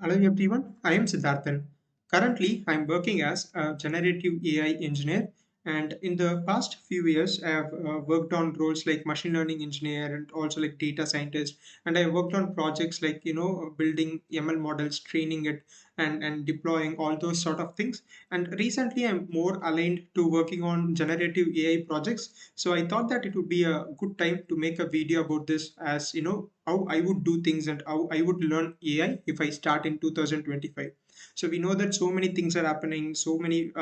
Hello everyone, I am Siddharthan. Currently, I am working as a generative AI engineer, and in the past few years, I have worked on roles like machine learning engineer and also like data scientist. And I worked on projects like building ML models, training it, and deploying all those sort of things. And recently, I'm more aligned to working on generative AI projects. So I thought that it would be a good time to make a video about this, as how I would do things and how I would learn AI if I start in 2025. So we know that so many things are happening, so many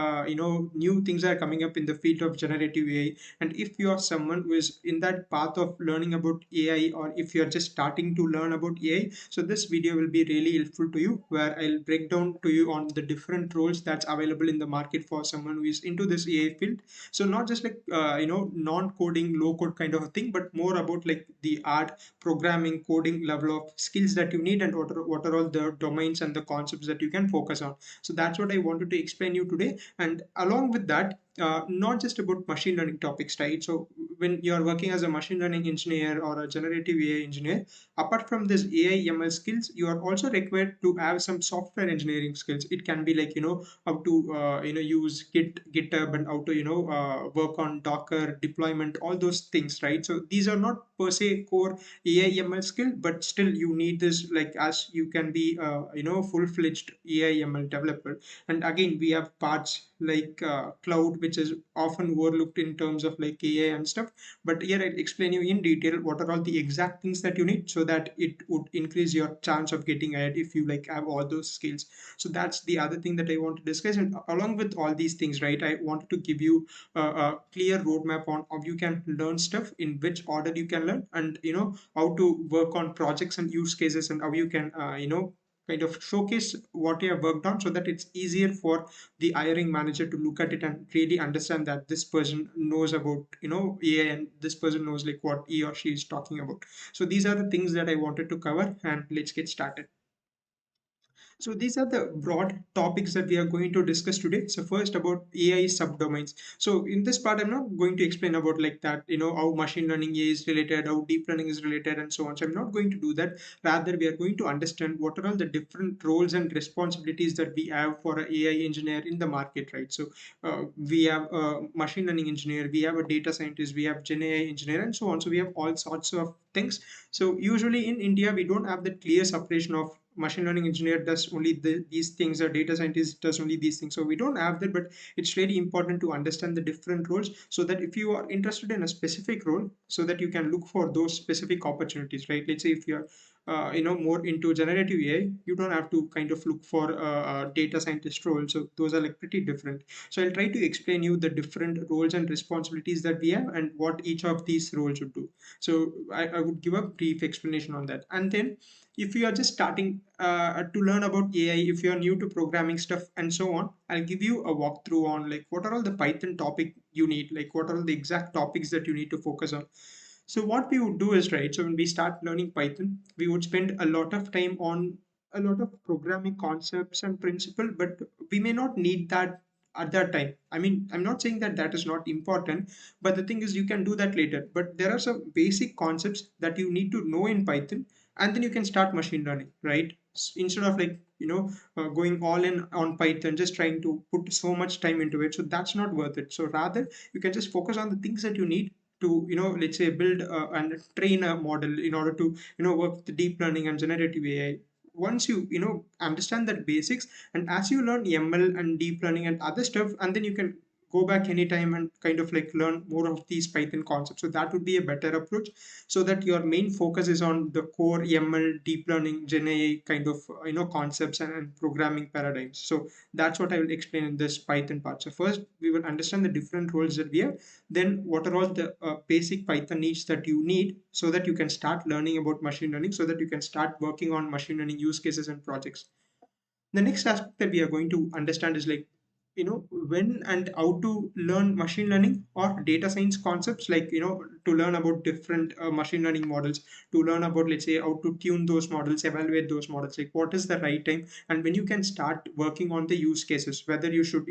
new things are coming up in the field of generative AI. And if you are someone who is in that path of learning about AI, or if you are just starting to learn about AI, so this video will be really helpful to you, where I'll break down to you on the different roles that's available in the market for someone who is into this AI field. So not just like non-coding, low-code kind of a thing, but more about like the art, programming, coding level of skills that you need, and what are all the domains and the concepts that you can focus on. So that's what I wanted to explain you today. And along with that, not just about machine learning topics, right? So when you're working as a machine learning engineer or a generative AI engineer, apart from this AI ML skills, you are also required to have some software engineering skills. It can be like how to use GitHub, and how to work on Docker deployment, all those things, right? So these are not per se core AI ML skill, but still you need this, like, as you can be full-fledged AI ML developer. And again, we have parts like cloud, which is often overlooked in terms of like AI and stuff. But here I'll explain you in detail what are all the exact things that you need, so that it would increase your chance of getting ahead if you like have all those skills. So that's the other thing that I want to discuss. And along with all these things, right, I wanted to give you a clear roadmap on how you can learn stuff, in which order you can learn, and how to work on projects and use cases, and how you can kind of showcase what you have worked on, so that it's easier for the hiring manager to look at it and really understand that this person knows about AI, and this person knows like what he or she is talking about. So these are the things that I wanted to cover, and let's get started. So these are the broad topics that we are going to discuss today. So first, about AI subdomains. So in this part, I'm not going to explain about like that, how machine learning is related, how deep learning is related, and so on. So I'm not going to do that. Rather, we are going to understand what are all the different roles and responsibilities that we have for an AI engineer in the market, right? So we have a machine learning engineer, we have a data scientist, we have Gen AI engineer, and so on. So we have all sorts of things. So usually in India, we don't have the clear separation of machine learning engineer does only these things, or data scientist does only these things. So we don't have that, but it's really important to understand the different roles, so that if you are interested in a specific role, so that you can look for those specific opportunities, right? Let's say if you're more into generative AI, you don't have to kind of look for a data scientist role. So those are like pretty different. So I'll try to explain you the different roles and responsibilities that we have, and what each of these roles would do. So I would give a brief explanation on that. And then if you are just starting to learn about AI, if you are new to programming stuff and so on, I'll give you a walkthrough on like what are all the Python topic you need, like what are all the exact topics that you need to focus on. So what we would do is, right, so when we start learning Python, we would spend a lot of time on a lot of programming concepts and principle, but we may not need that at that time. I mean, I'm not saying that that is not important, but the thing is you can do that later. But there are some basic concepts that you need to know in Python, and then you can start machine learning, right? Instead of like going all in on Python, just trying to put so much time into it. So that's not worth it. So rather, you can just focus on the things that you need to let's say build and train a model in order to work with the deep learning and generative AI. Once you understand that basics, and as you learn ML and deep learning and other stuff, and then you can go back anytime and kind of like learn more of these Python concepts. So that would be a better approach, so that your main focus is on the core ML, deep learning, Gen AI kind of concepts and programming paradigms. So that's what I will explain in this Python part. So first we will understand the different roles that we have, then what are all the basic Python needs that you need, so that you can start learning about machine learning, so that you can start working on machine learning use cases and projects. The next aspect that we are going to understand is like when and how to learn machine learning or data science concepts, like to learn about different machine learning models, to learn about, let's say, how to tune those models, evaluate those models, like what is the right time, and when you can start working on the use cases, whether you should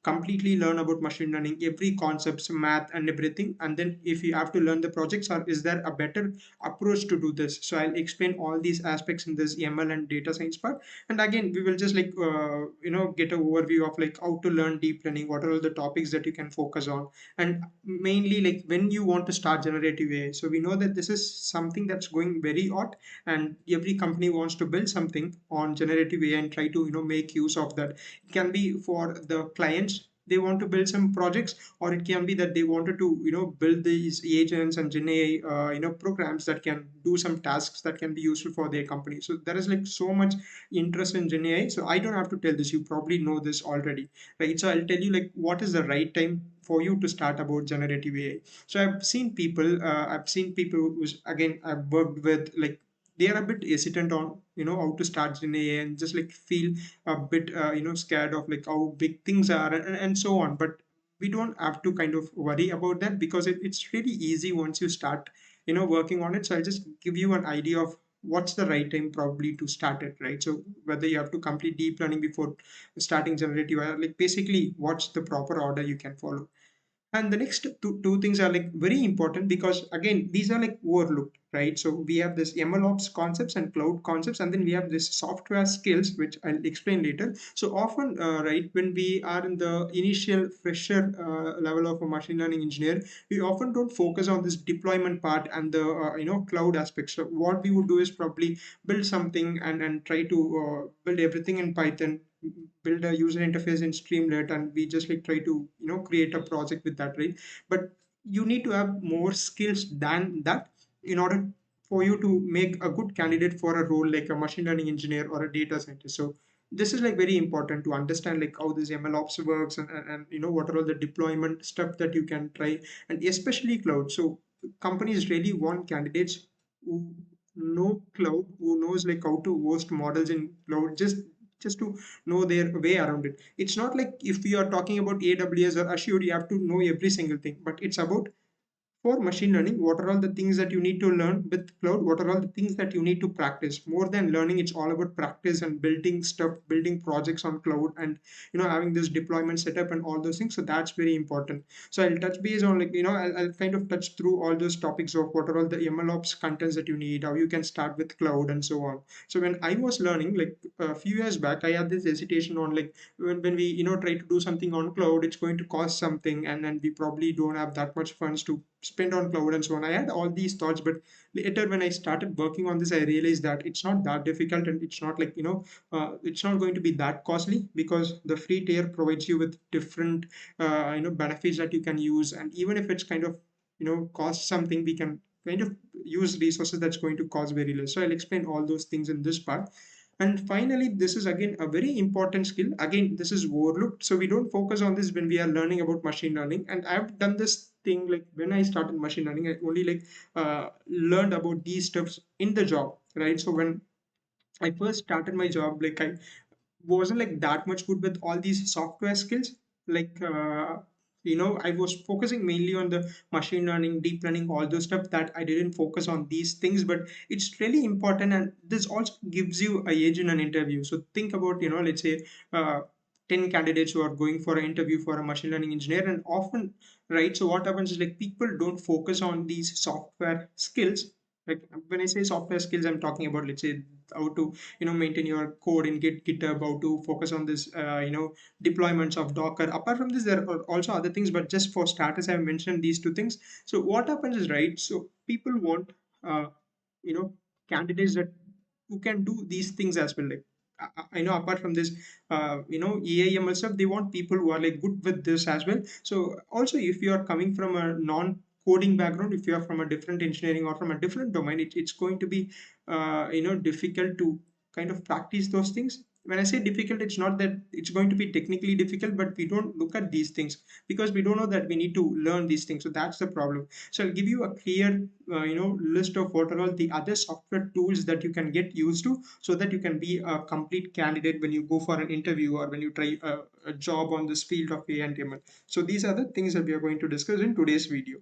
completely learn about machine learning, every concepts, math and everything, and then if you have to learn the projects, or is there a better approach to do this? So I'll explain all these aspects in this ML and data science part. And again, we will just like get an overview of like how to learn deep learning, what are all the topics that you can focus on, and mainly like when you want to start generative AI. So we know that this is something that's going very hot, and every company wants to build something on generative AI and try to make use of that. It can be for the clients, they want to build some projects, or it can be that they wanted to build these agents and gen AI programs that can do some tasks that can be useful for their company. So there is like so much interest in gen AI. So I don't have to tell this, you probably know this already, right? So I'll tell you like what is the right time for you to start about generative AI. So I've seen people who's, again, I've worked with, like, they are a bit hesitant on how to start gen AI, and just like feel a bit scared of like how big things are, and so on. But we don't have to kind of worry about that, because it's really easy once you start working on it. So I'll just give you an idea of what's the right time probably to start it, right? So whether you have to complete deep learning before starting generative, or like basically what's the proper order you can follow. And the next two things are like very important, because again, these are like overlooked, right? So we have this MLOps concepts and cloud concepts, and then we have this software skills, which I'll explain later. So often, right, when we are in the initial fresher level of a machine learning engineer, we often don't focus on this deployment part and the cloud aspects. So what we would do is probably build something and try to build everything in Python, build a user interface in Streamlit, and we just like try to create a project with that, right? But you need to have more skills than that in order for you to make a good candidate for a role like a machine learning engineer or a data scientist. So this is like very important to understand like how this MLOps works, and what are all the deployment stuff that you can try, and especially cloud. So companies really want candidates who know cloud, who knows like how to host models in cloud, just to know their way around it. It's not like if you are talking about AWS or Azure, you have to know every single thing, but it's about, for machine learning, what are all the things that you need to learn with cloud, what are all the things that you need to practice. More than learning, it's all about practice and building stuff, building projects on cloud, and having this deployment setup and all those things. So that's very important. So I'll touch base on like I'll kind of touch through all those topics of what are all the MLOps contents that you need, how you can start with cloud, and so on. So when I was learning like a few years back, I had this hesitation on like when we try to do something on cloud, it's going to cost something, and then we probably don't have that much funds to spend on cloud and so on. I had all these thoughts, but later when I started working on this, I realized that it's not that difficult, and it's not like it's not going to be that costly, because the free tier provides you with different benefits that you can use. And even if it's kind of cost something, we can kind of use resources that's going to cost very less. So I'll explain all those things in this part. And finally, this is again a very important skill. Again, this is overlooked. So we don't focus on this when we are learning about machine learning. And I've done this thing like when I started machine learning, I only like learned about these stuffs in the job, right? So when I first started my job, like I wasn't like that much good with all these software skills. Like I was focusing mainly on the machine learning, deep learning, all those stuff, that I didn't focus on these things. But it's really important, and this also gives you a edge in an interview. So think about let's say 10 candidates who are going for an interview for a machine learning engineer, and often, right, so what happens is like people don't focus on these software skills. Like when I say software skills, I'm talking about, let's say, how to maintain your code in GitHub, how to focus on this deployments of Docker. Apart from this, there are also other things, but just for starters, I've mentioned these two things. So what happens is, right, so people want uh, you know candidates that who can do these things as well. Like I know apart from this EAML stuff, they want people who are like good with this as well. So also, if you are coming from a non coding background, if you are from a different engineering or from a different domain, it's going to be difficult to kind of practice those things. When I say difficult, it's not that it's going to be technically difficult, but we don't look at these things because we don't know that we need to learn these things. So that's the problem. So I'll give you a clear list of what are all the other software tools that you can get used to, so that you can be a complete candidate when you go for an interview or when you try a job on this field of AI and ML. So these are the things that we are going to discuss in today's video.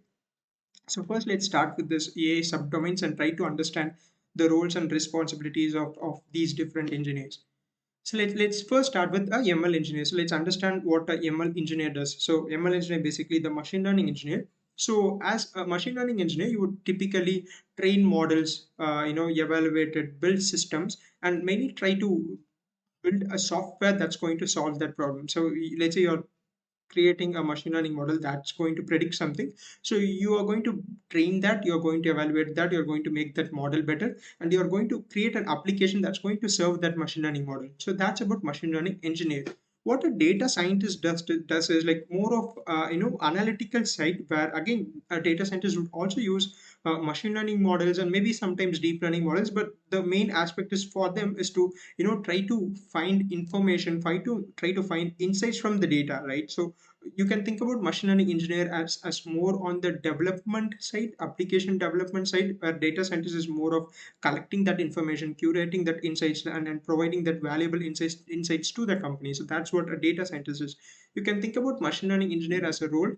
So first, let's start with this AI subdomains and try to understand the roles and responsibilities of these different engineers. So let's first start with a ML engineer. So let's understand what a ML engineer does. So ML engineer basically the machine learning engineer. So as a machine learning engineer, you would typically train models, evaluate it, build systems, and maybe try to build a software that's going to solve that problem. So let's say you're creating a machine learning model that's going to predict something. So you are going to train that, you're going to evaluate that, you're going to make that model better, and you're going to create an application that's going to serve that machine learning model. So that's about machine learning engineer. What a data scientist does is like more of analytical side, where again a data scientist would also use machine learning models and maybe sometimes deep learning models, but the main aspect is for them is to try to find information, try to find insights from the data, right? So you can think about machine learning engineer as more on the development side, application development side, where data scientist is more of collecting that information, curating that insights, and providing that valuable insights to the company. So that's what a data scientist is. You can think about machine learning engineer as a role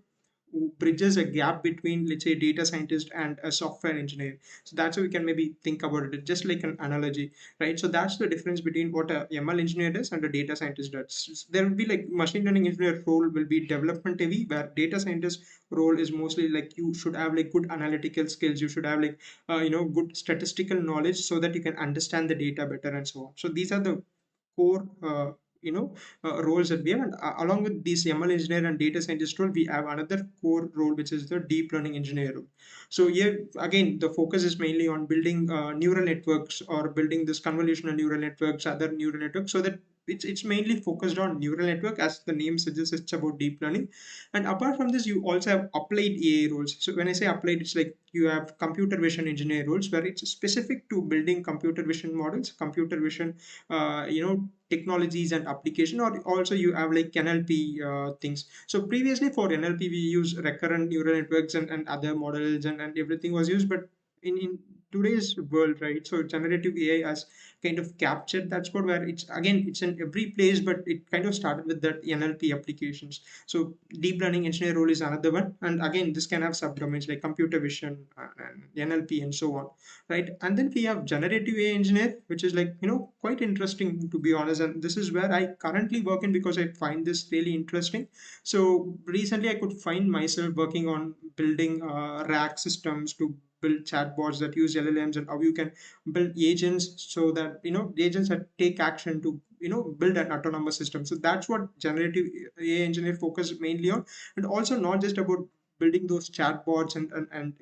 who bridges a gap between, let's say, data scientist and a software engineer. So that's how we can maybe think about it, just like an analogy, right? So that's the difference between what a ML engineer does and a data scientist does. There will be like machine learning engineer role will be development heavy, where data scientist role is mostly like you should have like good analytical skills, you should have like good statistical knowledge so that you can understand the data better and so on. So these are the core roles that we have, and along with these ML engineer and data scientist role, we have another core role which is the deep learning engineer role. So here again the focus is mainly on building neural networks, or building this convolutional neural networks, other neural networks, so that it's mainly focused on neural network. As the name suggests, it's about deep learning. And apart from this, you also have applied AI roles. So when I say applied, it's like you have computer vision engineer roles, where it's specific to building computer vision models, computer vision technologies and application. Or also you have like NLP things. So previously for NLP we use recurrent neural networks and other models, and everything was used. But in today's world, right, so generative AI has kind of captured that spot, where it's in every place, but it kind of started with that NLP applications. So deep learning engineer role is another one, and again this can have subdomains like computer vision and NLP and so on, right? And then we have generative AI engineer, which is like quite interesting, to be honest, and this is where I currently work in because I find this really interesting. So recently I could find myself working on building rack systems to build chatbots that use LLMs, and how you can build agents so that the agents that take action to build an autonomous system. So that's what generative AI engineer focus mainly on. And also not just about building those chatbots and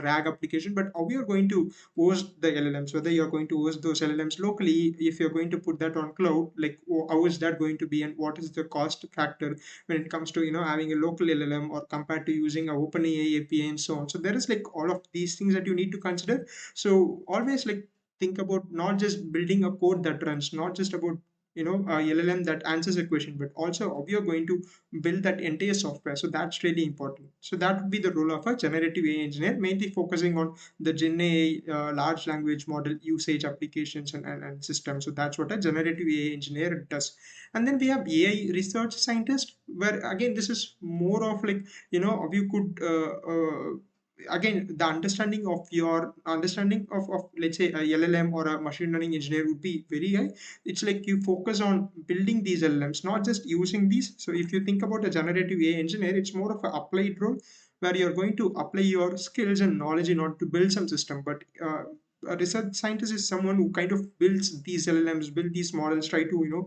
RAG application, but how you're going to host the LLMs, whether you're going to host those LLMs locally, if you're going to put that on cloud, like how is that going to be, and what is the cost factor when it comes to having a local LLM or compared to using a OpenAI API and so on. So there is like all of these things that you need to consider. So always like think about not just building a code that runs, not just about a LLM that answers a question, but also how you're going to build that entire software. So that's really important. So that would be the role of a generative AI engineer, mainly focusing on the Gen AI large language model usage applications and systems. So that's what a generative AI engineer does. And then we have AI research scientist, where again this is more of like how you could again the understanding of your understanding of let's say a LLM or a machine learning engineer would be very high. It's like you focus on building these LLMs, not just using these. So if you think about a generative AI engineer, it's more of an applied role, where you're going to apply your skills and knowledge in order to build some system. But a research scientist is someone who kind of builds these LLMs, build these models, try to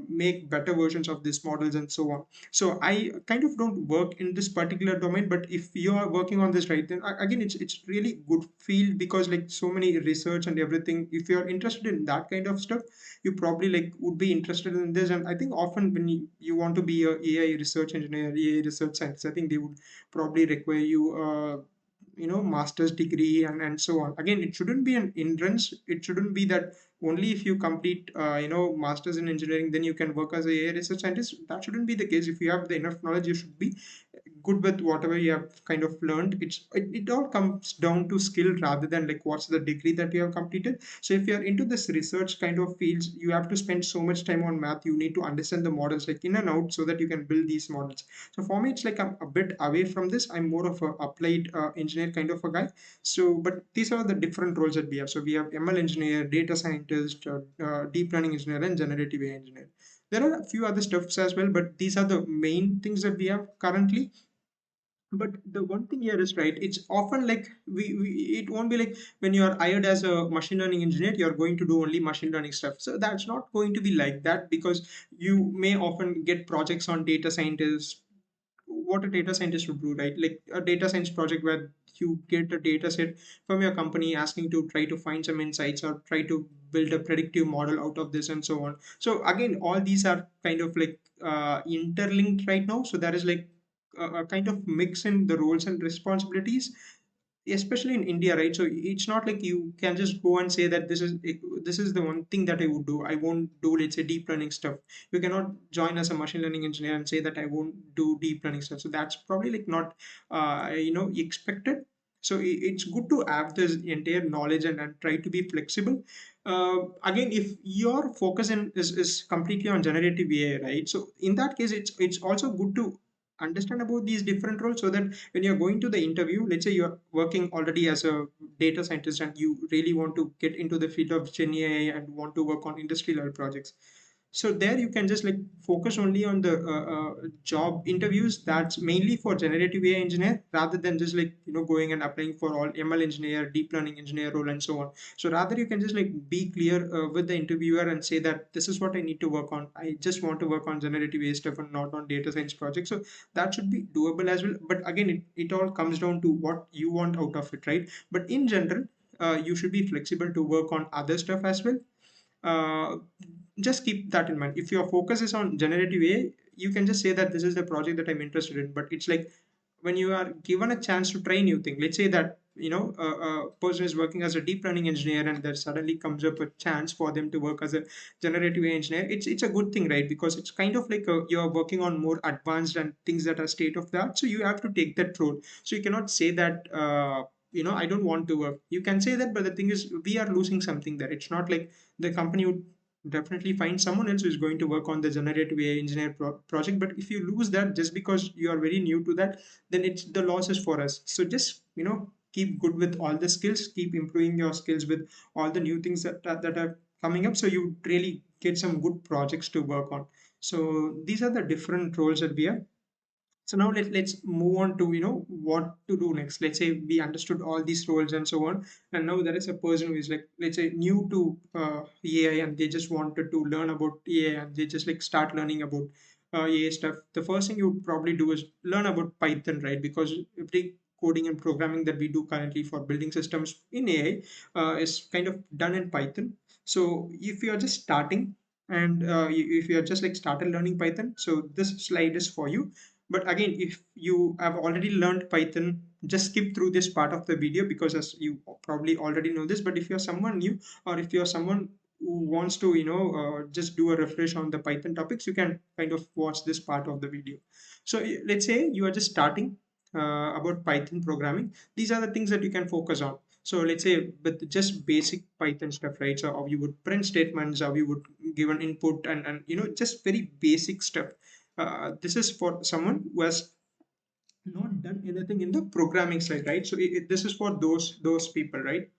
make better versions of these models and so on. So I kind of don't work in this particular domain, but if you are working on this, right, then again it's really good field, because like so many research and everything, if you're interested in that kind of stuff, you probably like would be interested in this. And I think often when you want to be a AI research engineer, AI research scientist, I think they would probably require you master's degree and so on. Again, it shouldn't be an hindrance. It shouldn't be that only if you complete masters in engineering then you can work as a AI research scientist. That shouldn't be the case. If you have the enough knowledge, you should be good with whatever you have kind of learned. It all comes down to skill rather than like what's the degree that you have completed. So if you're into this research kind of fields, you have to spend so much time on math. You need to understand the models like in and out so that you can build these models. So for me, it's like I'm a bit away from this. I'm more of a applied engineer kind of a guy. So, but these are the different roles that we have. So we have ML engineer, data scientist, deep learning engineer, and generative AI engineer. There are a few other stuffs as well, but these are the main things that we have currently. But the one thing here is right, it's often like we it won't be like when you are hired as a machine learning engineer you're going to do only machine learning stuff. So that's not going to be like that, because you may often get projects on data scientists, what a data scientist would do, right? Like a data science project where you get a data set from your company asking to try to find some insights or try to build a predictive model out of this and so on. So again, all these are kind of like interlinked right now. So there is like a kind of mix in the roles and responsibilities, especially in India, right? So it's not like you can just go and say that this is the one thing that I would do. I won't do, let's say, deep learning stuff. You cannot join as a machine learning engineer and say that I won't do deep learning stuff. So that's probably like not expected. So it's good to have this entire knowledge and try to be flexible. Again, if your focus is completely on generative AI, right? So in that case, it's also good to understand about these different roles, so that when you're going to the interview, let's say you're working already as a data scientist and you really want to get into the field of Gen AI and want to work on industry level projects, so there you can just like focus only on the job interviews that's mainly for generative AI engineer, rather than just like going and applying for all ML engineer, deep learning engineer role and so on. So rather you can just like be clear with the interviewer and say that this is what I need to work on. I just want to work on generative AI stuff and not on data science projects. So that should be doable as well. But again, it all comes down to what you want out of it, right? But in general, you should be flexible to work on other stuff as well. uh, just keep that in mind. If your focus is on generative AI, you can just say that this is the project that I'm interested in. But it's like when you are given a chance to try new thing, let's say that a person is working as a deep learning engineer and there suddenly comes up a chance for them to work as a generative AI engineer. It's a good thing, right? Because it's kind of like you're working on more advanced and things that are state of the art, so you have to take that role. So you cannot say that I don't want to work. You can say that, but the thing is we are losing something there. It's not like the company would definitely find someone else who is going to work on the generative AI engineer project. But if you lose that just because you are very new to that, then it's the loss is for us. So just keep good with all the skills, keep improving your skills with all the new things that are coming up, so you really get some good projects to work on. So these are the different roles that we have. So now let's move on to what to do next. Let's say we understood all these roles and so on, and now there is a person who is like, let's say, new to AI, and they just wanted to learn about AI and they just like start learning about AI stuff. The first thing you would probably do is learn about Python, right? Because every coding and programming that we do currently for building systems in AI is kind of done in Python. So if you are just starting and if you are just like started learning Python, so this slide is for you. But again, if you have already learned Python, just skip through this part of the video, because as you probably already know this. But if you're someone new, or if you're someone who wants to just do a refresh on the Python topics, you can kind of watch this part of the video. So let's say you are just starting about Python programming. These are the things that you can focus on. So let's say with just basic Python stuff, right? So how you would print statements, how you would give an input, and just very basic stuff. This is for someone who has not done anything in the programming side, right? So this is for those people, right?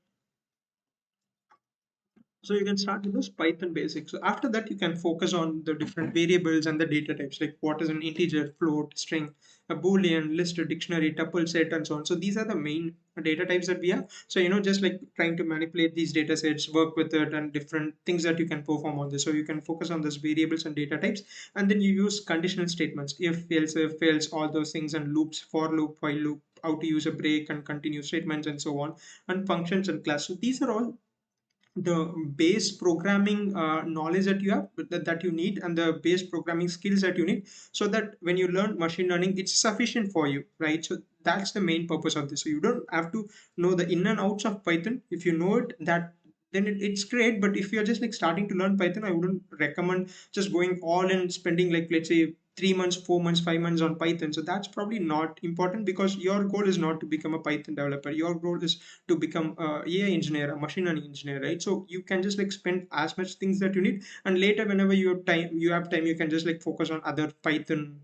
So you can start with those Python basics. So after that, you can focus on the different variables and the data types, like what is an integer, float, string, a boolean, list, a dictionary, tuple, set, and so on. So these are the main data types that we have. So just like trying to manipulate these data sets, work with it, and different things that you can perform on this. So you can focus on those variables and data types, and then you use conditional statements, if else, all those things, and loops, for loop, while loop, how to use a break and continue statements and so on, and functions and class. So these are all the base programming knowledge that you have, that you need, and the base programming skills that you need, so that when you learn machine learning, it's sufficient for you, right? So that's the main purpose of this. So you don't have to know the in and outs of Python. If you know it, that then it's great. But if you're just like starting to learn Python, I wouldn't recommend just going all and spending, like, let's say, 3 months, 4 months, 5 months on Python. So that's probably not important because your goal is not to become a Python developer. Your goal is to become a AI engineer, a machine learning engineer, right? So you can just like spend as much things that you need, and later whenever you have time, you can just like focus on other Python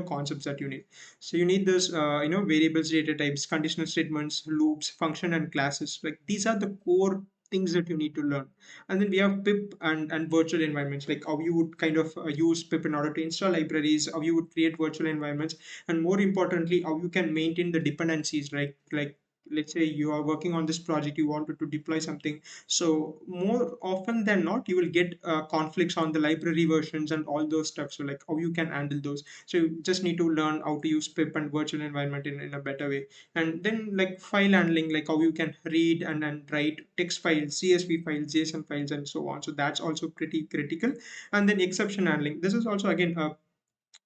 concepts that you need. So you need this variables, data types, conditional statements, loops, function, and classes. Like these are the core things that you need to learn. And then we have pip and virtual environments, like how you would kind of use pip in order to install libraries, how you would create virtual environments, and more importantly how you can maintain the dependencies, like let's say you are working on this project, you wanted to deploy something. So more often than not you will get conflicts on the library versions and all those stuff. So like how you can handle those. So you just need to learn how to use pip and virtual environment in a better way. And then like file handling, like how you can read and write text files, CSV files, JSON files, and so on. So that's also pretty critical. And then exception handling, this is also again a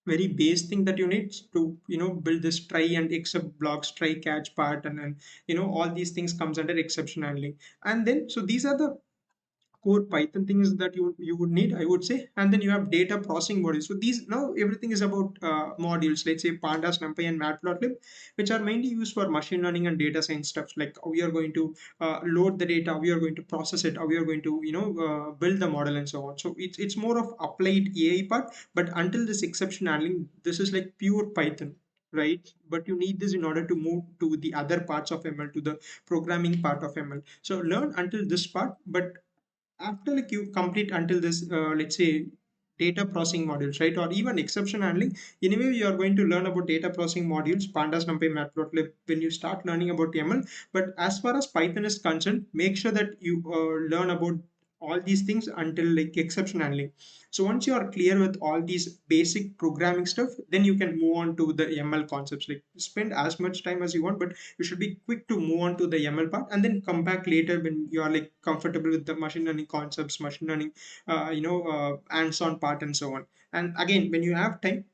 very base thing that you need to build this try and except blocks, try catch part, and all these things comes under exception handling. And then so these are the core Python things that you would need, I would say. And then you have data processing modules. So these now everything is about modules. Let's say pandas, numpy, and matplotlib, which are mainly used for machine learning and data science stuff. Like how we are going to load the data, how we are going to process it, how we are going to build the model, and so on. So it's more of applied AI part. But until this exception handling, this is like pure Python, right? But you need this in order to move to the other parts of ML, to the programming part of ML. So learn until this part. But after like you complete until this let's say data processing modules, right, or even exception handling, anyway you are going to learn about data processing modules, pandas, numpy, matplotlib, when you start learning about ML. But as far as Python is concerned, make sure that you learn about all these things until like exception handling. So once you are clear with all these basic programming stuff, then you can move on to the ML concepts. Like spend as much time as you want, but you should be quick to move on to the ML part, and then come back later when you are like comfortable with the machine learning concepts, machine learning, hands-on part, and so on. And again, when you have time,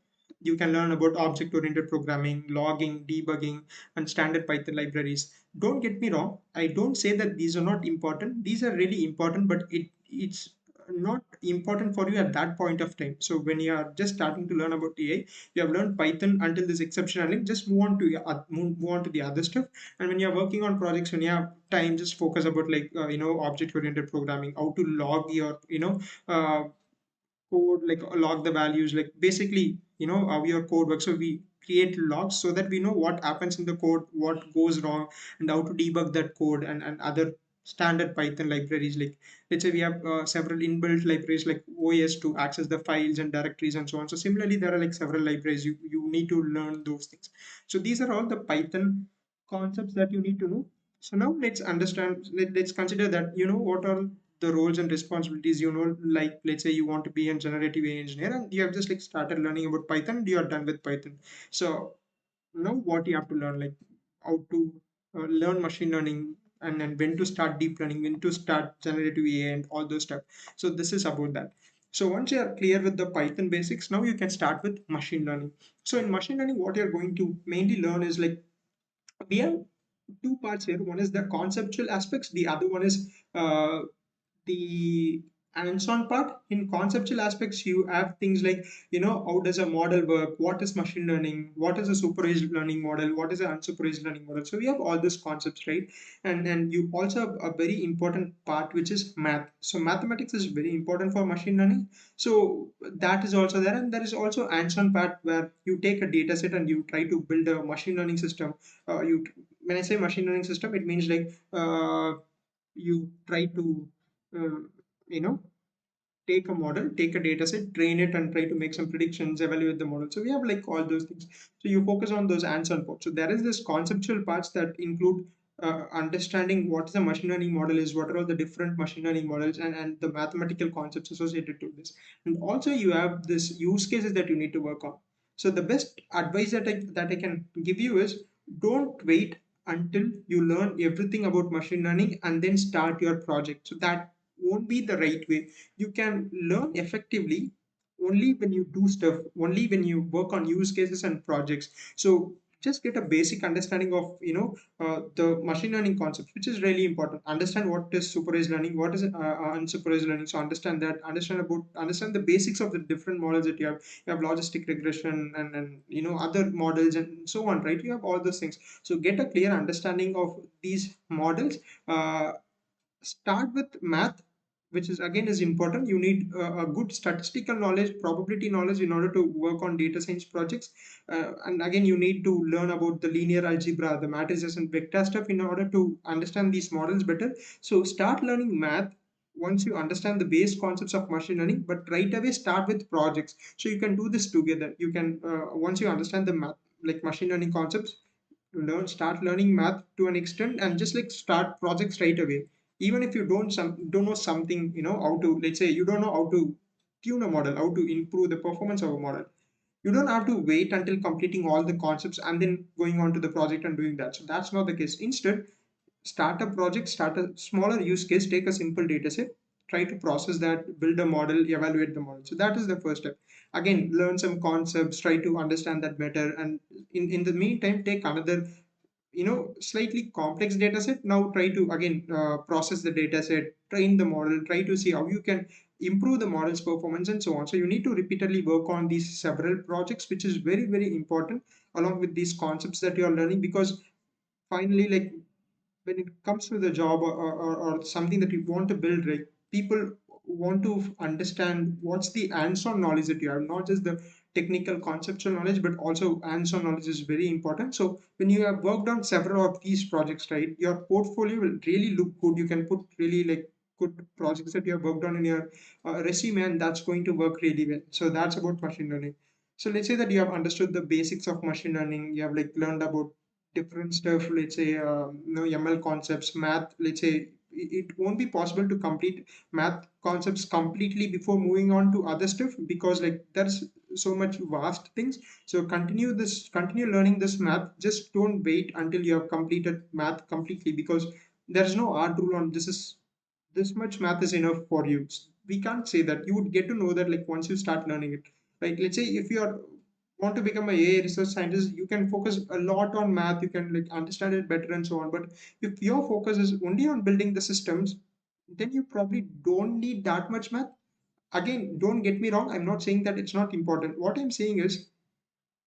you can learn about object-oriented programming, logging, debugging, and standard Python libraries. Don't get me wrong. I don't say that these are not important. These are really important, but it's not important for you at that point of time. So when you are just starting to learn about AI, you have learned Python until this exception handling. Just move on to move on to the other stuff. And when you're working on projects, when you have time, just focus about like object oriented programming, how to log your uh, code, like log the values, like basically how your code works. So we create logs so that we know what happens in the code, what goes wrong, and how to debug that code, and other standard Python libraries. Like let's say we have several inbuilt libraries like OS to access the files and directories and so on. So similarly there are like several libraries, you need to learn those things. So these are all the Python concepts that you need to know. So now let's understand, let's consider that what are the roles and responsibilities. Like let's say you want to be a generative AI engineer and you have just like started learning about Python, you are done with Python. So now what you have to learn, like how to learn machine learning, and then when to start deep learning, when to start generative AI, and all those stuff. So this is about that. So once you are clear with the Python basics, now you can start with machine learning. So in machine learning, what you're going to mainly learn is like we have two parts here. One is the conceptual aspects, the other one is the hands-on part. In conceptual aspects, you have things like how does a model work, what is machine learning, what is a supervised learning model, what is an unsupervised learning model. So we have all these concepts, right? And you also have a very important part which is math. So mathematics is very important for machine learning. So that is also there. And there is also hands-on part where you take a data set and you try to build a machine learning system. You When I say machine learning system, it means like you try to uh, you know take a model, take a data set, train it, and try to make some predictions, evaluate the model. So we have like all those things. So you focus on those hands-on parts. So there is this conceptual parts that include understanding what the machine learning model is, what are all the different machine learning models, and the mathematical concepts associated to this. And also you have this use cases that you need to work on. So the best advice that I can give you is, don't wait until you learn everything about machine learning and then start your project. So that won't be the right way. You can learn effectively only when you do stuff, only when you work on use cases and projects. So just get a basic understanding of the machine learning concepts, which is really important. Understand what is supervised learning, what is unsupervised learning. So understand that, understand the basics of the different models that you have. You have logistic regression and other models and so on, right? You have all those things. So get a clear understanding of these models. uh, Start with math, which is again is important. You need a good statistical knowledge, probability knowledge, in order to work on data science projects. And again, you need to learn about the linear algebra, the matrices and vector stuff, in order to understand these models better. So start learning math once you understand the base concepts of machine learning, but right away start with projects. So you can do this together. You can once you understand the math, like machine learning concepts, start learning math to an extent, and just like start projects right away. Even if you don't know something, how to, let's say you don't know how to tune a model, how to improve the performance of a model, you don't have to wait until completing all the concepts and then going on to the project and doing that. So that's not the case. Instead, start a project, start a smaller use case, take a simple data set, try to process that, build a model, evaluate the model. So that is the first step. Again, learn some concepts, try to understand that better, and in the meantime, take another slightly complex data set. Now try to again process the data set, train the model, try to see how you can improve the model's performance and so on. So you need to repeatedly work on these several projects, which is very very important, along with these concepts that you are learning. Because finally, like, when it comes to the job, or something that you want to build, right, people want to understand what's the hands-on knowledge that you have, not just the technical conceptual knowledge, but also hands-on knowledge is very important. So when you have worked on several of these projects, right, your portfolio will really look good. You can put really like good projects that you have worked on in your resume, and that's going to work really well. So that's about machine learning. So let's say that you have understood the basics of machine learning, you have like learned about different stuff, let's say ML concepts, math. Let's say it won't be possible to complete math concepts completely before moving on to other stuff, because like there's so much vast things. So continue learning this math. Just don't wait until you have completed math completely, because there's no hard rule on this is this much math is enough for you. We can't say that. You would get to know that like once you start learning it. Like, let's say if you are want to become a AI research scientist, you can focus a lot on math. You can like understand it better and so on. But if your focus is only on building the systems, then you probably don't need that much math. Again, don't get me wrong. I'm not saying that it's not important. What I'm saying is,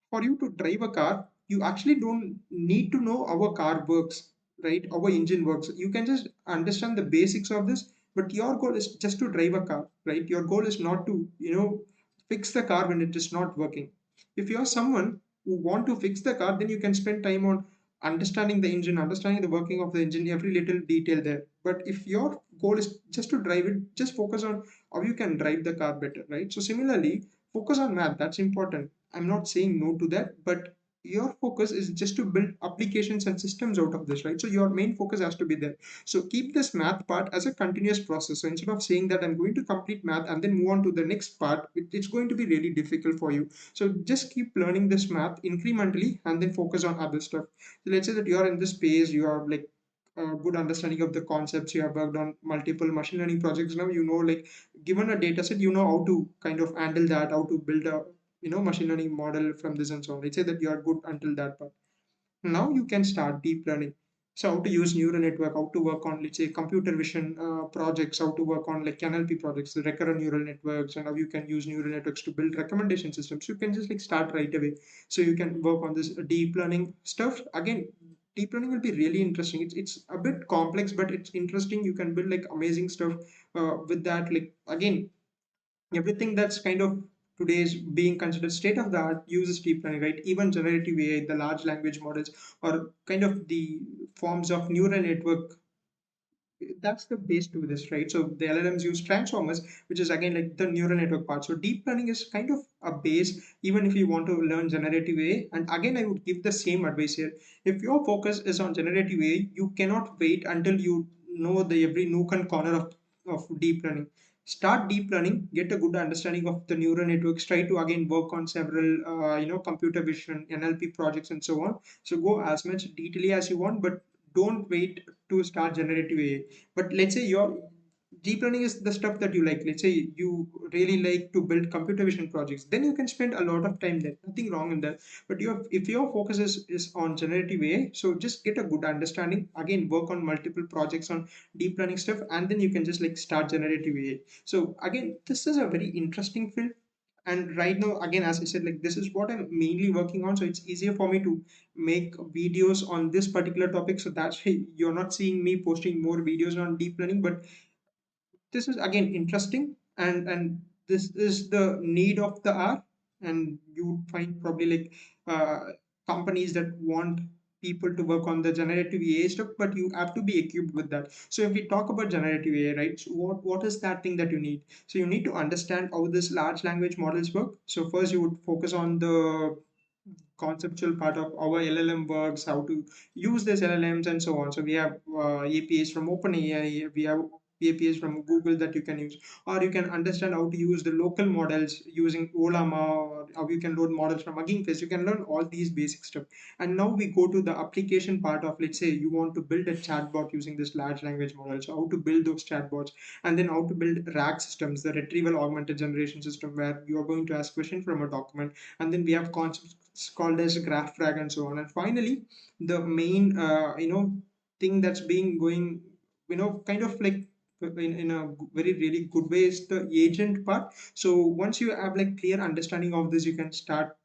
for you to drive a car, you actually don't need to know how a car works, right? How a engine works. You can just understand the basics of this, but your goal is just to drive a car, right? Your goal is not to, fix the car when it is not working. If you're someone who want to fix the car, then you can spend time on understanding the engine, understanding the working of the engine, every little detail there. But if your goal is just to drive it, just focus on how you can drive the car better, right? So similarly, focus on math. That's important. I'm not saying no to that, but your focus is just to build applications and systems out of this, right? So your main focus has to be there. So keep this math part as a continuous process. So instead of saying that I'm going to complete math and then move on to the next part, it's going to be really difficult for you. So just keep learning this math incrementally and then focus on other stuff. So let's say that you are in this space, you have like a good understanding of the concepts, you have worked on multiple machine learning projects. Now like, given a data set, how to kind of handle that, how to build a machine learning model from this and so on. Let's say that you are good until that part. Now you can start deep learning. So how to use neural network, how to work on, let's say, computer vision projects, how to work on like NLP projects, the recurrent neural networks, and how you can use neural networks to build recommendation systems. You can just like start right away. So you can work on this deep learning stuff. Again, deep learning will be really interesting. It's a bit complex, but it's interesting. You can build like amazing stuff with that. Like, again, everything that's kind of today is being considered state of the art uses deep learning, right? Even generative AI, the large language models, or kind of the forms of neural network, that's the base to this, right? So the LLMs use transformers, which is again like the neural network part. So deep learning is kind of a base, even if you want to learn generative AI. And again, I would give the same advice here. If your focus is on generative AI, you cannot wait until you know the every nook and corner of deep learning. Start deep learning, get a good understanding of the neural networks, try to again work on several computer vision, NLP projects and so on. So go as much detail as you want, but don't wait to start generative AI. But let's say deep learning is the stuff that you like. Let's say you really like to build computer vision projects, then you can spend a lot of time there, nothing wrong in that. But if your focus is on generative AI, so just get a good understanding, again work on multiple projects on deep learning stuff, and then you can just like start generative AI. So again, this is a very interesting field. And right now, again, as I said, like this is what I'm mainly working on, so it's easier for me to make videos on this particular topic. So that's why you're not seeing me posting more videos on deep learning. But this is again interesting, and this is the need of the hour. And you find probably like companies that want people to work on the generative AI stuff, but you have to be equipped with that. So if we talk about generative AI, right, so what is that thing that you need? So you need to understand how this large language models work. So first you would focus on the conceptual part of our LLM works, how to use this LLMs and so on. So we have APIs from OpenAI, we have APIs from Google that you can use, or you can understand how to use the local models using Olama, or how you can load models from Hugging Face. You can learn all these basic stuff. And now we go to the application part of, let's say you want to build a chatbot using this large language model. So how to build those chatbots, and then how to build RAG systems, the retrieval augmented generation system, where you are going to ask question from a document. And then we have concepts called as graph drag and so on. And finally, the main thing that's being going, kind of like in a very really good way, is the agent part. So once you have like clear understanding of this, you can start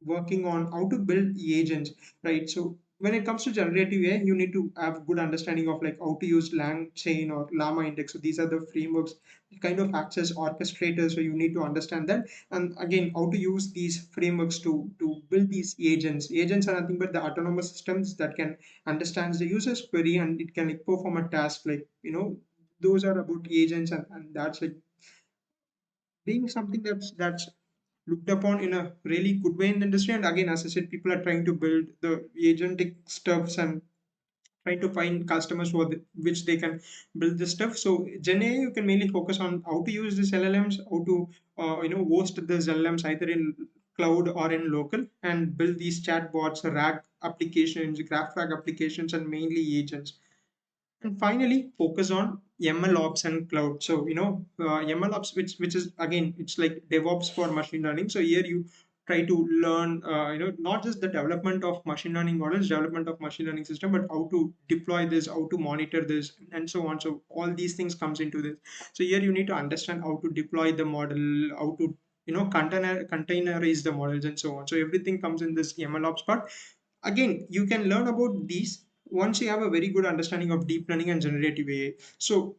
working on how to build agents, right? So when it comes to generative AI, you need to have good understanding of like how to use LangChain or Llama Index. So these are the frameworks kind of acts as orchestrators. So you need to understand that, and again how to use these frameworks to build these agents. Agents are nothing but the autonomous systems that can understand the user's query, and it can like perform a task, like those are about agents. And that's like being something that's looked upon in a really good way in the industry. And again, as I said, people are trying to build the agentic stuffs and trying to find customers for which they can build this stuff. So Gen AI, you can mainly focus on how to use these LLMs, how to host these LLMs either in cloud or in local, and build these chatbots, RAG applications, graph RAG applications, and mainly agents. And finally, focus on ML ops and cloud. So ML ops, which is again, it's like DevOps for machine learning. So here you try to learn, not just the development of machine learning models, development of machine learning system, but how to deploy this, how to monitor this, and so on. So all these things comes into this. So here you need to understand how to deploy the model, how to containerize the models, and so on. So everything comes in this ML ops part. Again, you can learn about these once you have a very good understanding of deep learning and generative AI. So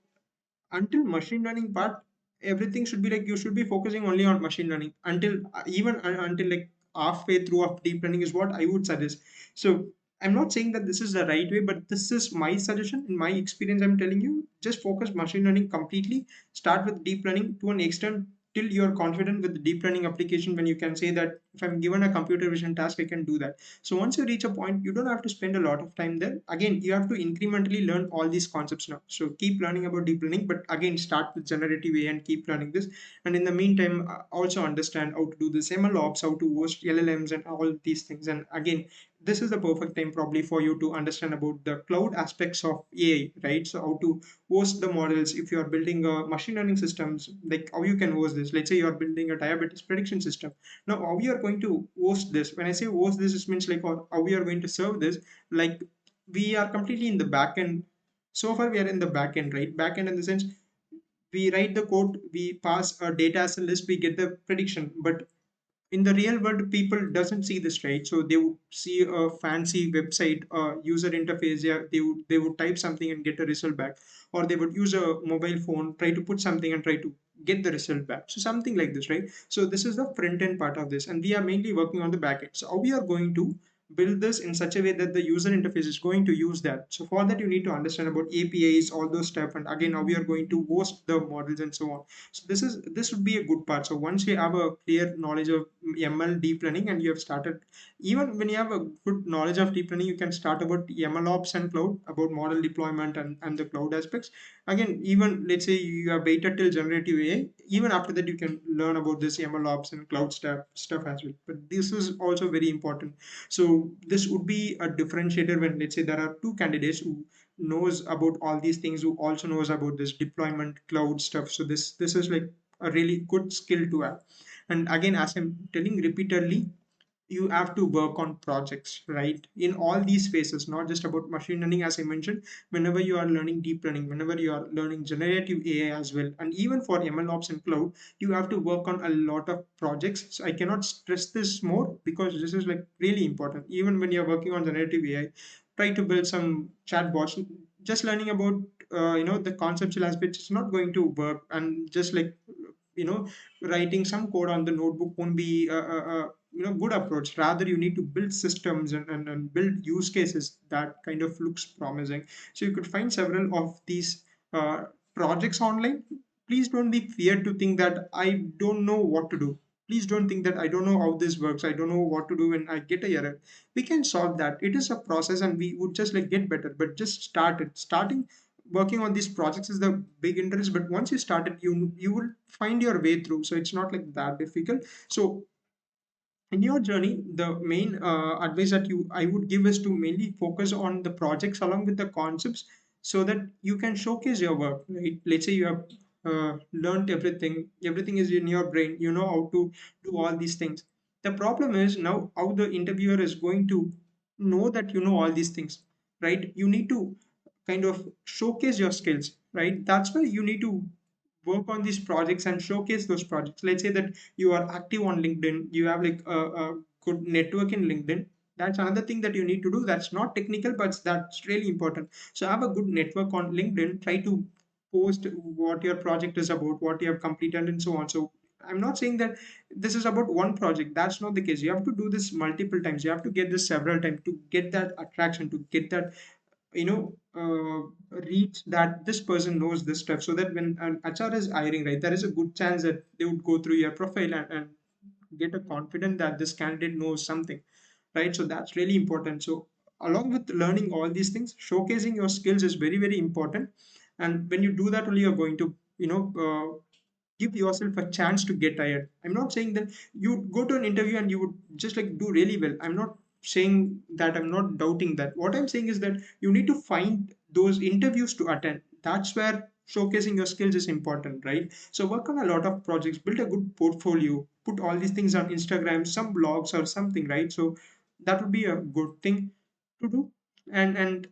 until machine learning part, everything should be like you should be focusing only on machine learning until until like halfway through of deep learning is what I would suggest. So I'm not saying that this is the right way, but this is my suggestion. In my experience, I'm telling you, just focus machine learning completely. Start with deep learning to an extent till you're confident with the deep learning application, when you can say that if I'm given a computer vision task, I can do that. So once you reach a point, you don't have to spend a lot of time there. Again, you have to incrementally learn all these concepts now. So keep learning about deep learning, but again, start with generative AI and keep learning this. And in the meantime, also understand how to do this ML ops, how to host LLMs, and all these things. And again, this is the perfect time probably for you to understand about the cloud aspects of AI, right? So how to host the models. If you are building a machine learning systems, like how you can host this. Let's say you are building a diabetes prediction system. Now, how we are going to host this? When I say host this, it means like how we are going to serve this. Like we are completely in the back end. So far, we are in the back end, right? Back end in the sense we write the code, we pass a data as a list, we get the prediction. But in the real world, people doesn't see this, right? So they would see a fancy website user interface. Yeah, they would type something and get a result back, or they would use a mobile phone, try to put something and try to get the result back. So something like this, right? So this is the front end part of this, and we are mainly working on the back end. So how we are going to build this in such a way that the user interface is going to use that. So for that, you need to understand about APIs, all those stuff, and again how we are going to host the models and so on. So this would be a good part. So once you have a clear knowledge of ML deep learning, and you have started, even when you have a good knowledge of deep learning, you can start about ML ops and cloud, about model deployment and the cloud aspects. Again, even let's say you have waited till generative AI, even after that you can learn about this ML ops and cloud stuff as well. But this is also very important. So this would be a differentiator when, let's say, there are two candidates who knows about all these things, who also knows about this deployment cloud stuff. So this is like a really good skill to have. And again, as I'm telling repeatedly, you have to work on projects, right, in all these phases, not just about machine learning. As I mentioned, whenever you are learning deep learning, whenever you are learning generative AI as well, and even for ML ops and cloud, you have to work on a lot of projects. So I cannot stress this more, because this is like really important. Even when you're working on generative AI, try to build some chatbots. Just learning about the conceptual aspects is not going to work, and just like you know writing some code on the notebook won't be a good approach. Rather, you need to build systems and build use cases that kind of looks promising. So you could find several of these uh, projects online. Please don't be feared to think that I don't know what to do. Please don't think that I don't know how this works, I don't know what to do when I get a error. We can solve that. It is a process, and we would just like get better. But just starting working on these projects is the big interest. But once you start it, you will find your way through. So it's not like that difficult. So in your journey, the main advice that you I would give is to mainly focus on the projects along with the concepts, so that you can showcase your work, right? Let's say you have learned everything is in your brain, you know how to do all these things. The problem is now how the interviewer is going to know that you know all these things, right? You need to kind of showcase your skills, right? That's why you need to work on these projects and showcase those projects. Let's say that you are active on LinkedIn, you have like a good network in LinkedIn. That's another thing that you need to do. That's not technical, but that's really important. So have a good network on LinkedIn. Try to post what your project is about, what you have completed, and so on. So I'm not saying that this is about one project. That's not the case. You have to do this multiple times. You have to get this several times to get that attraction, to get that reach that this person knows this stuff, so that when an HR is hiring, right, there is a good chance that they would go through your profile and get a confidence that this candidate knows something, right? So that's really important. So along with learning all these things, showcasing your skills is very very important. And when you do that, only you're going to give yourself a chance to get hired. I'm not saying that you go to an interview and you would just like do really well. I'm not saying that. I'm not doubting that. What I'm saying is that you need to find those interviews to attend. That's where showcasing your skills is important, right? So work on a lot of projects, build a good portfolio, put all these things on Instagram, some blogs or something, right? So that would be a good thing to do. And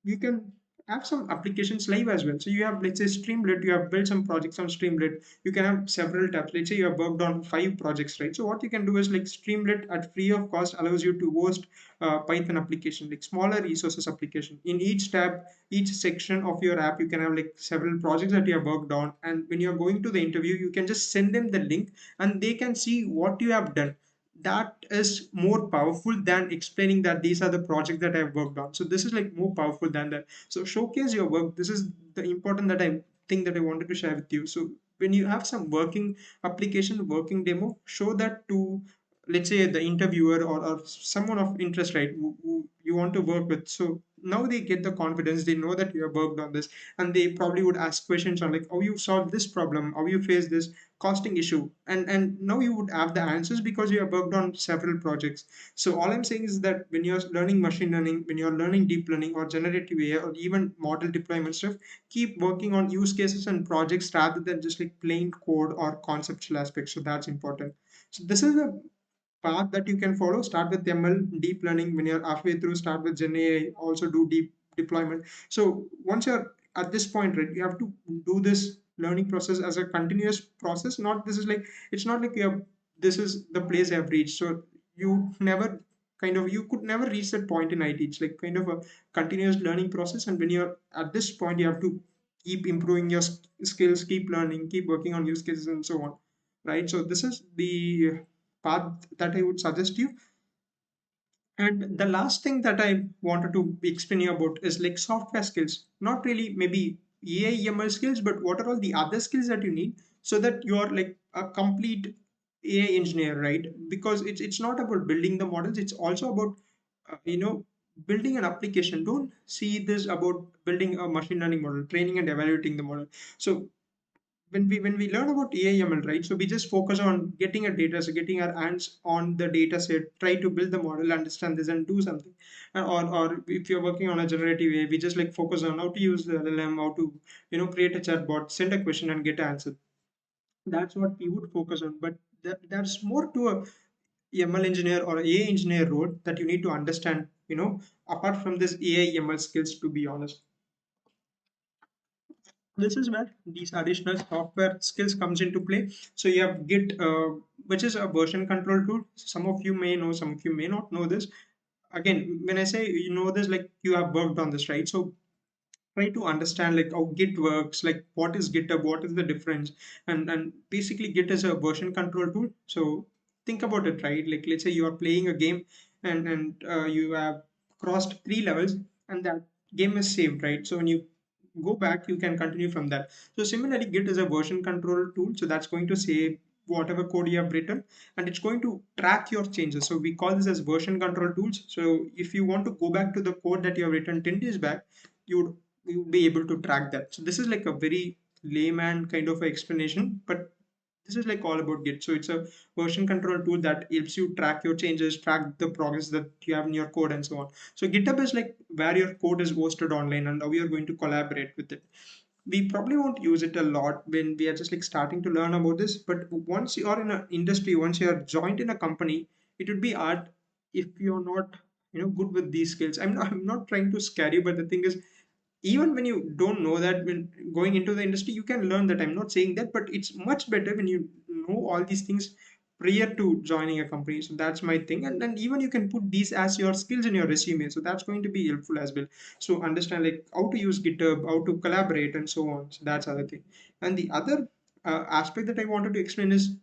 you can have some applications live as well. So you have, let's say, Streamlit, you have built some projects on Streamlit. You can have several tabs. Let's say you have worked on 5 projects, right? So what you can do is like Streamlit at free of cost allows you to host Python application, like smaller resources application. In each tab, each section of your app, you can have like several projects that you have worked on. And when you're going to the interview, you can just send them the link and they can see what you have done. That is more powerful than explaining that these are the projects that I've worked on. So this is like more powerful than that. So showcase your work. This is the important that I think that I wanted to share with you. So when you have some working application, working demo, show that to, let's say, the interviewer or someone of interest, right, who you want to work with. So now they get the confidence, they know that you have worked on this, and they probably would ask questions on like how you solve this problem, how you face this costing issue, and now you would have the answers because you have worked on several projects. So all I'm saying is that when you're learning machine learning, when you're learning deep learning or generative AI or even model deployment stuff, keep working on use cases and projects rather than just like plain code or conceptual aspects. So that's important. So this is a path that you can follow. Start with ML, deep learning. When you're halfway through, start with Gen AI, also do deep deployment. So once you're at this point, right, you have to do this learning process as a continuous process. Not this is like, it's not like you have, this is the place I've reached. So you never you could never reach that point in IT. It's like kind of a continuous learning process. And when you're at this point, you have to keep improving your skills, keep learning, keep working on use cases and so on, right? So this is the path that I would suggest you. And the last thing that I wanted to explain you about is like software skills, not really maybe AI ML skills, but what are all the other skills that you need so that you're like a complete AI engineer, right? Because it's not about building the models, it's also about building an application. Don't see this about building a machine learning model, training and evaluating the model. So when we learn about AI/ML, right? So we just focus on getting a data, so getting our hands on the data set, try to build the model, understand this, and do something. Or if you're working on a generative AI, we just like focus on how to use the LLM, how to create a chatbot, send a question, and get an answer. That's what we would focus on. But there's more to a ML engineer or AI engineer role that you need to understand. Apart from this AI/ML skills, to be honest, this is where these additional software skills comes into play. So you have Git, which is a version control tool. Some of you may know, some of you may not know this. Again, when I say this, like you have worked on this, right? So try to understand like how Git works, like what is GitHub, what is the difference, and basically Git is a version control tool. So think about it, right? Like let's say you are playing a game, and you have crossed 3 levels, and that game is saved, right? So when you go back, you can continue from that. So similarly, Git is a version control tool, so that's going to save whatever code you have written, and it's going to track your changes. So we call this as version control tools. So if you want to go back to the code that you have written 10 days back, you would you'll be able to track that. So this is like a very layman kind of explanation, but this is like all about Git. So it's a version control tool that helps you track your changes, track the progress that you have in your code, and so on. So GitHub is like where your code is hosted online and how you're going to collaborate with it. We probably won't use it a lot when we are just like starting to learn about this, but once you are in an industry, once you are joined in a company, it would be hard if you're not good with these skills. I'm not trying to scare you, but the thing is, even when you don't know that, when going into the industry you can learn that. I'm not saying that, but it's much better when you know all these things prior to joining a company. So that's my thing. And even you can put these as your skills in your resume, so that's going to be helpful as well. So understand like how to use GitHub, how to collaborate, and so on. So that's other thing. And the other aspect that I wanted to explain is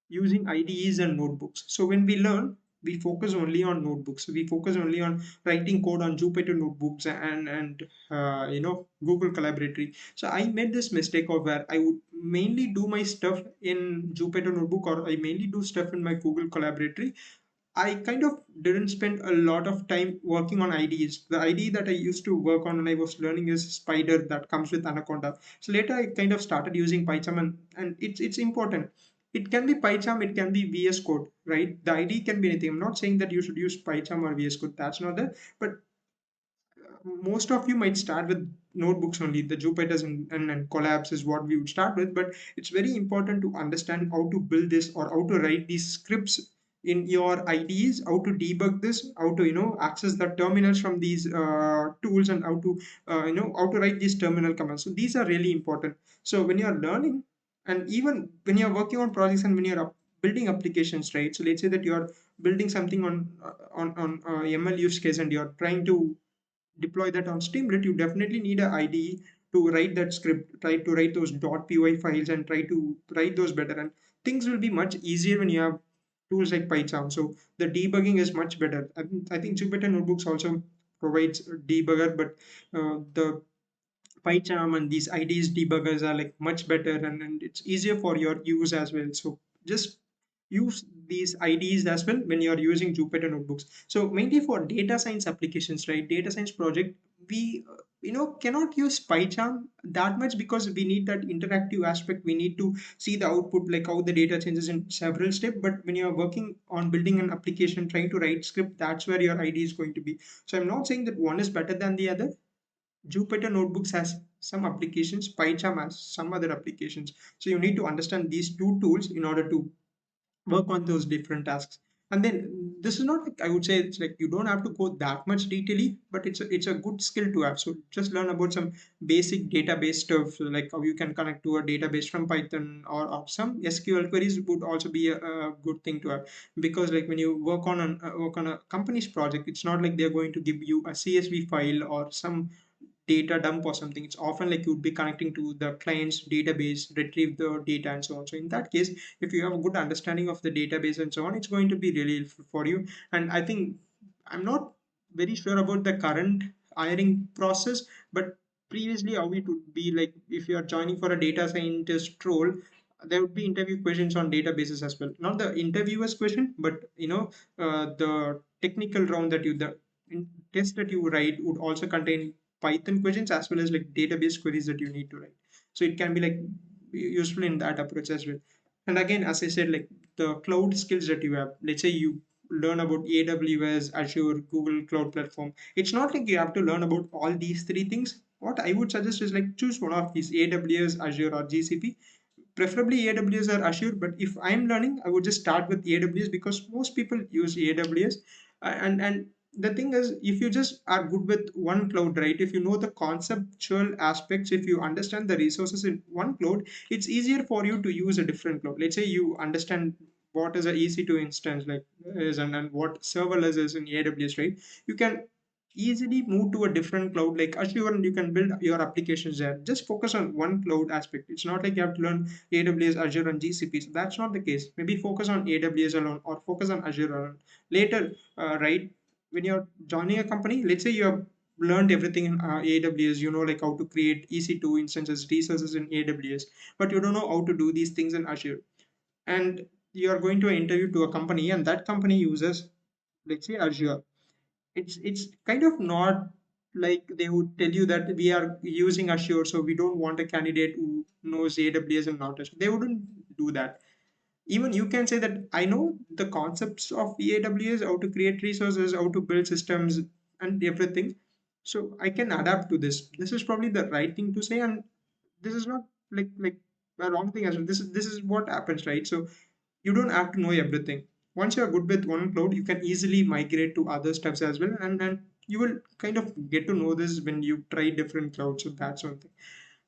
using IDEs and notebooks. So when we learn, we focus only on notebooks. We focus only on writing code on Jupyter notebooks and Google Collaboratory. So I made this mistake of where I would mainly do my stuff in Jupyter notebook, or I mainly do stuff in my Google Collaboratory. I kind of didn't spend a lot of time working on IDEs. The IDE that I used to work on when I was learning is Spider, that comes with Anaconda. So later I kind of started using PyCharm, and it's important. It can be PyCharm, it can be VS Code, right? The IDE can be anything. I'm not saying that you should use PyCharm or VS Code. That's not it. But most of you might start with notebooks only. The Jupyters and Collabs is what we would start with, but it's very important to understand how to build this, or how to write these scripts in your IDEs, how to debug this, how to access the terminals from these tools, and how to how to write these terminal commands. So these are really important. So when you're learning, and even when you're working on projects, and when you're building applications, right? So let's say that you're building something on ML use case, and you're trying to deploy that on Streamlit, you definitely need a IDE to write that script, try to write those .py files, and try to write those better. And things will be much easier when you have tools like PyCharm. So the debugging is much better. I think Jupyter Notebooks also provides a debugger, but the PyCharm and these IDs debuggers are like much better, and it's easier for your use as well. So just use these IDs as well when you're using Jupyter notebooks. So mainly for data science applications, right? Data science project, we cannot use PyCharm that much because we need that interactive aspect. We need to see the output, like how the data changes in several steps. But when you're working on building an application, trying to write script, that's where your ID is going to be. So I'm not saying that one is better than the other. Jupyter Notebooks has some applications, PyCharm has some other applications. So you need to understand these two tools in order to work on those different tasks. And then this is not like, I would say it's like you don't have to go that much detailing, but it's a good skill to have. So just learn about some basic database stuff, like how you can connect to a database from Python, or some SQL queries would also be a good thing to have. Because like when you work on a company's project, it's not like they're going to give you a CSV file or some data dump or something. It's often like you'd be connecting to the client's database, retrieve the data, and so on. So in that case, if you have a good understanding of the database and so on, it's going to be really helpful for you. And I think, I'm not very sure about the current hiring process, but previously how it would be like, if you are joining for a data scientist role, there would be interview questions on databases as well. Not the interviewer's question, but the technical round that you the test that you write would also contain Python questions, as well as like database queries that you need to write. So it can be like useful in that approach as well. And again, as I said, like the cloud skills that you have, let's say you learn about AWS, Azure, Google Cloud Platform. It's not like you have to learn about all these three things. What I would suggest is like choose one of these: AWS, Azure, or GCP, preferably AWS or Azure. But if I'm learning, I would just start with AWS because most people use AWS. And the thing is, if you just are good with one cloud, right? If you know the conceptual aspects, if you understand the resources in one cloud, it's easier for you to use a different cloud. Let's say you understand what is a EC2 instance like is, and what serverless is in AWS, right? You can easily move to a different cloud like Azure, and you can build your applications there. Just focus on one cloud aspect. It's not like you have to learn AWS, Azure, and GCP. So that's not the case. Maybe focus on AWS alone or focus on Azure alone. Later, right, when you're joining a company, let's say you have learned everything in AWS, you know, like how to create EC2 instances, resources in AWS, but you don't know how to do these things in Azure. And you're going to an interview to a company, and that company uses, let's say, Azure. It's kind of not like they would tell you that we are using Azure, so we don't want a candidate who knows AWS and not Azure. They wouldn't do that. Even you can say that I know the concepts of AWS, how to create resources, how to build systems, and everything. So I can adapt to this. This is probably the right thing to say, and this is not like a wrong thing as well. This is what happens, right? So you don't have to know everything. Once you're good with one cloud, you can easily migrate to other stuffs as well, and then you will kind of get to know this when you try different clouds. So that's one thing.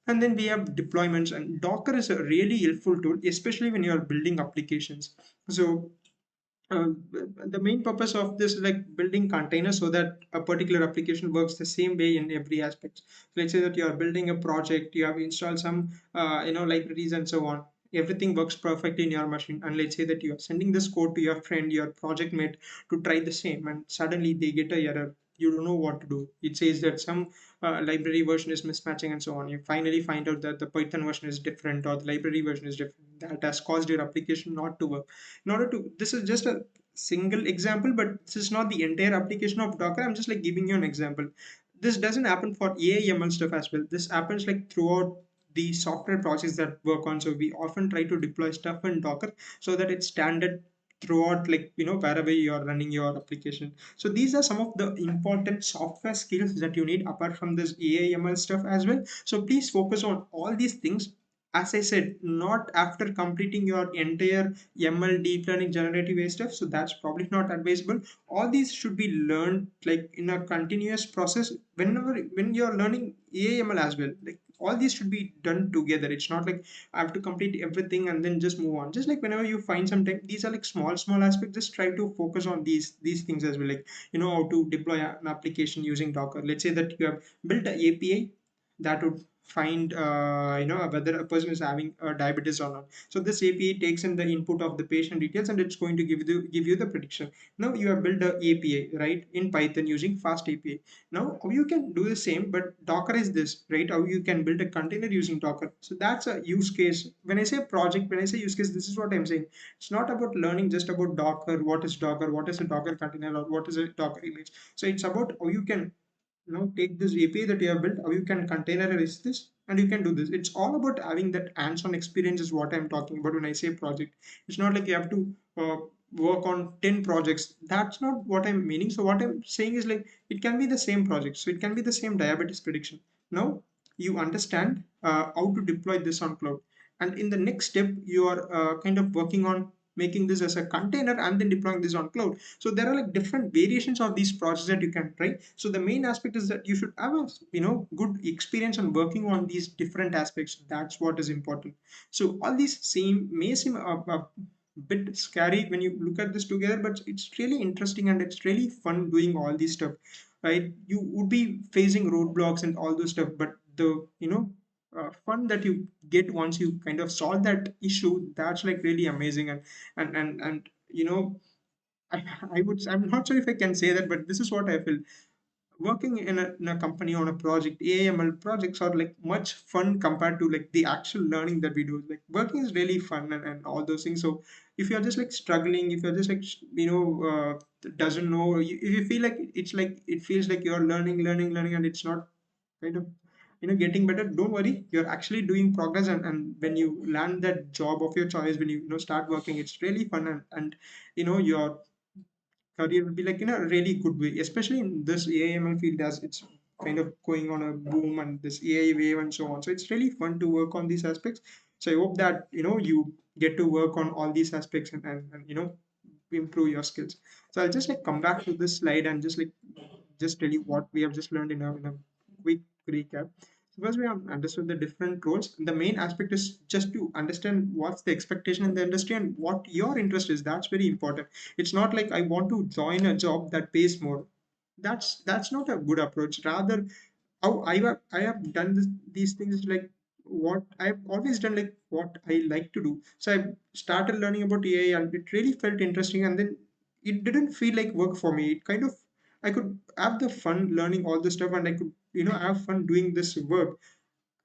And then we have deployments, and Docker is a really helpful tool, especially when you are building applications. So uh, the main purpose of this is like building containers so that a particular application works the same way in every aspect. So let's say that you are building a project, you have installed some libraries and so on. Everything works perfectly in your machine, and let's say that you are sending this code to your friend, your project mate, to try the same, and suddenly they get a error. You don't know what to do. It says that some library version is mismatching and so on. You finally find out that the Python version is different or the library version is different. That has caused your application not to work. In order to, this is just a single example, but this is not the entire application of Docker. I'm just like giving you an example. This doesn't happen for AIML stuff as well. This happens like throughout the software projects that work on. So we often try to deploy stuff in Docker so that it's standard throughout, like, wherever you are running your application. So these are some of the important software skills that you need apart from this AIML stuff as well. So please focus on all these things. As I said, not after completing your entire ML, deep learning, generative AI stuff. So that's probably not advisable. All these should be learned like in a continuous process. When you're learning AML as well, like all these should be done together. It's not like I have to complete everything and then just move on. Just like whenever you find some time, these are like small aspects. Just try to focus on these things as well. Like how to deploy an application using Docker. Let's say that you have built an API that would find whether a person is having diabetes or not. So this API takes in the input of the patient details, and it's going to give you the prediction. Now you have built a API, right, in Python using fast API. Now how you can do the same, but Docker is this, right? How you can build a container using Docker. So that's a use case. When I say project, when I say use case, this is what I'm saying. It's not about learning just about Docker. What is Docker? What is a Docker container? Or what is a Docker image? So it's about how you can take this API that you have built, how you can containerize this, and you can do this. It's all about having that hands-on experience is what I'm talking about when I say project. It's not like you have to work on 10 projects. That's not what I'm meaning. So what I'm saying is like it can be the same project. So it can be the same diabetes prediction. Now you understand how to deploy this on cloud. And in the next step, you are kind of working on making this as a container and then deploying this on cloud. So there are like different variations of these projects that you can try. So the main aspect is that you should have a good experience on working on these different aspects. That's what is important. So all these may seem a bit scary when you look at this together, but it's really interesting and it's really fun doing all these stuff, right? You would be facing roadblocks and all those stuff, but the fun that you get once you kind of solve that issue, that's like really amazing. And I'm not sure if I can say that, but this is what I feel. Working in a company on a project, AML projects are like much fun compared to like the actual learning that we do. Like working is really fun and all those things. So if you're just like struggling, if you're just like doesn't know, if you feel like it's like it feels like you're learning, and it's not kind of getting better, don't worry, you're actually doing progress. And when you land that job of your choice, when you start working, it's really fun. And your career will be like in a really good way, especially in this AIML field, as it's kind of going on a boom, and this AI wave and so on. So it's really fun to work on these aspects. So I hope that you get to work on all these aspects, and improve your skills. So I'll just like come back to this slide and just tell you what we have just learned in a quick recap. So first, we have understood the different roles. The main aspect is just to understand what's the expectation in the industry and what your interest is. That's very important. It's not like I want to join a job that pays more. That's not a good approach. Rather, how I have done these things is like what I've always done, like what I like to do. So I started learning about AI, and it really felt interesting. And then it didn't feel like work for me. It kind of, I could have the fun learning all this stuff, and I could have fun doing this work.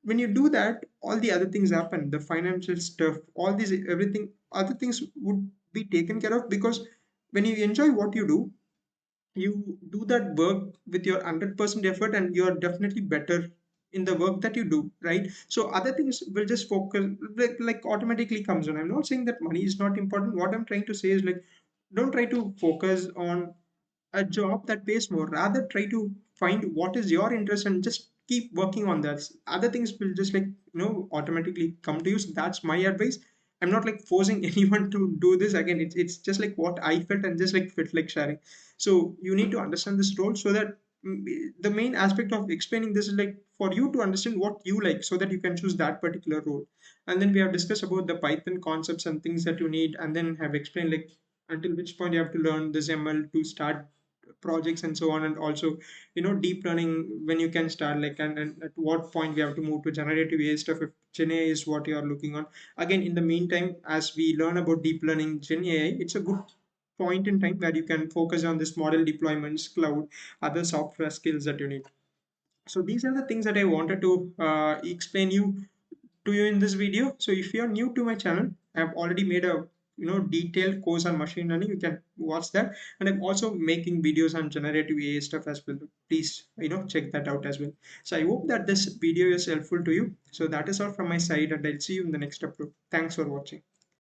When you do that, all the other things happen. The financial stuff, all these everything, other things would be taken care of, because when you enjoy what you do that work with your 100% effort, and you're definitely better in the work that you do, right? So other things will just focus, like automatically comes on. I'm not saying that money is not important. What I'm trying to say is like, don't try to focus on a job that pays more. Rather, try to find what is your interest and just keep working on that. Other things will just like automatically come to you. So that's my advice. I'm not like forcing anyone to do this. Again, it's just like what I felt and just like felt like sharing. So you need to understand this role, so that the main aspect of explaining this is like for you to understand what you like, so that you can choose that particular role. And then we have discussed about the Python concepts and things that you need, and then have explained like until which point you have to learn this ML to start projects and so on. And also deep learning, when you can start, like, and at what point we have to move to generative AI stuff, if Gen AI is what you are looking on. Again, in the meantime, as we learn about deep learning, Gen AI, it's a good point in time where you can focus on this model deployments, cloud, other software skills that you need. So these are the things that I wanted to explain to you in this video. So if you are new to my channel, I have already made a detailed course on machine learning. You can watch that, and I'm also making videos on generative AI stuff as well. Please check that out as well. So I hope that this video is helpful to you. So that is all from my side, and I'll see you in the next upload. Thanks for watching.